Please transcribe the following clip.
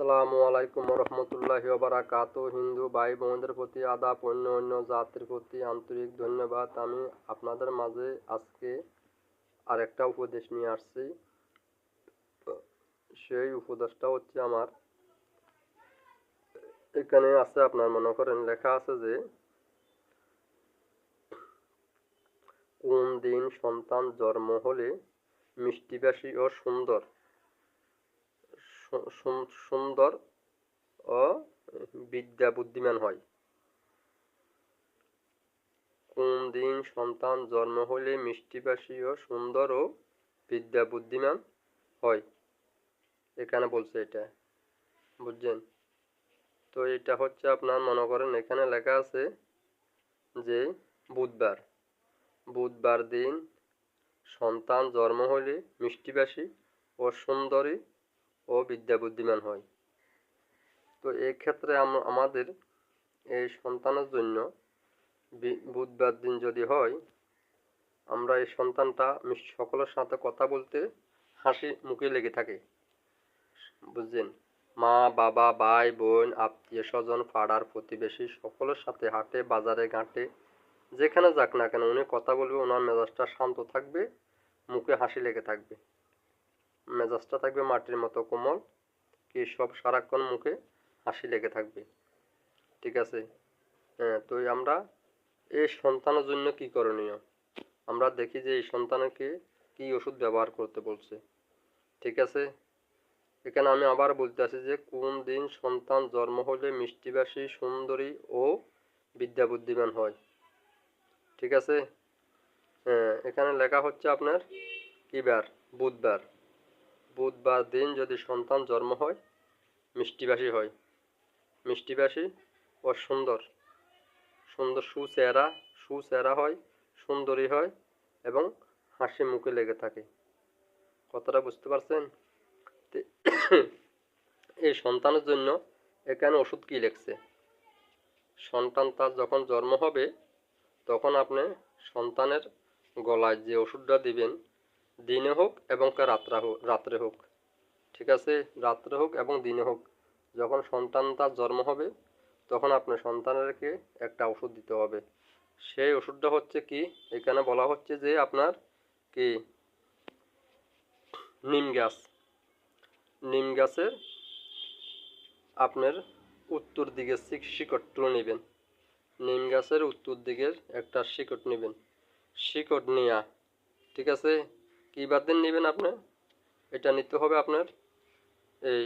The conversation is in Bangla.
আসসালামু আলাইকুম রহমতুল্লাহি ওয়া বারাকাতুহু। হিন্দু ভাই বোনদের প্রতি আদাব, অন্য জাতির প্রতি আন্তরিক ধন্যবাদ। আমি আপনাদের মাঝে আজকে আরেকটা উপদেশ নিয়ে আসছি। সেই উপদেশটা হচ্ছে আমার এখানে আছে, আপনার মনে করেন লেখা আছে যে কোন দিন সন্তান জন্ম হলে মিষ্টিভাষী ও সুন্দর ও বিদ্যা বুদ্ধিমান হয়। কোন দিন সন্তান জন্ম হলে মিষ্টিভাষী ও সুন্দর ও বিদ্যা বুদ্ধিমান হয়, এখানে বলছে এটা, বুঝছেন? তো এটা হচ্ছে আপনার মনে করেন এখানে লেখা আছে যে বুধবার বুধবার দিন সন্তান জন্ম হলে মিষ্টিভাষী ও সুন্দরী ও বিদ্যা বুদ্ধিমান হয়। তো এই ক্ষেত্রে আমাদের এই সন্তানের জন্য বুধবার দিন যদি হয়, আমরা এই সন্তানটা সকলের সাথে কথা বলতে হাসি মুখে লেগে থাকে, বুঝছেন? মা বাবা ভাই বোন আত্মীয় স্বজন পাড়ার প্রতিবেশী সকলের সাথে হাটে বাজারে ঘাটে যেখানে যাক না কেন উনি কথা বলবে, ওনার মেজাজটা শান্ত থাকবে, মুখে হাসি লেগে থাকবে, মেজাজটা থাকবে মাটির মতো কোমল, কি সব সারাক্ষণ মুখে হাসি লেগে থাকবে। ঠিক আছে? হ্যাঁ, তো আমরা এই সন্তানের জন্য কি করণীয়, আমরা দেখি যে এই সন্তানকে কি ওষুধ ব্যবহার করতে বলছে। ঠিক আছে? এখানে আমি আবার বলতে আছি যে কোন দিন সন্তান জন্ম হলে মিষ্টিভাষী সুন্দরী ও বিদ্যা বুদ্ধিমান হয়। ঠিক আছে? হ্যাঁ, এখানে লেখা হচ্ছে আপনার কি বার? বুধবার বুধবার দিন যদি সন্তান জন্ম হয় মিষ্টিভাষী হয়, মিষ্টিভাষী ও সুন্দর সুচেহারা হয়, সুন্দরী হয় এবং হাসি মুখে লেগে থাকে। কথাটা বুঝতে পারছেন? এই সন্তানের জন্য এখানে ওষুধ কি লিখছে, সন্তান তার যখন জন্ম হবে তখন আপনি সন্তানের গলায় যে ওষুধটা দিবেন, দিনে হোক এবং রাত্রে হোক, ঠিক আছে? রাত্রে হোক এবং দিনে হোক, যখন সন্তান তার জন্ম হবে তখন আপনি সন্তানেরকে একটা ওষুধ দিতে হবে। সেই ওষুধটা হচ্ছে কি, এখানে বলা হচ্ছে যে আপনার কি নিম গাছের আপনার উত্তর দিকের শিকড়গুলো নেবেন, নিম গাছের উত্তর দিকের একটা শিকড় নেবেন, শিকড় নেয়া, ঠিক আছে? কী বার দিন নেবেন আপনি, এটা নিতে হবে আপনার এই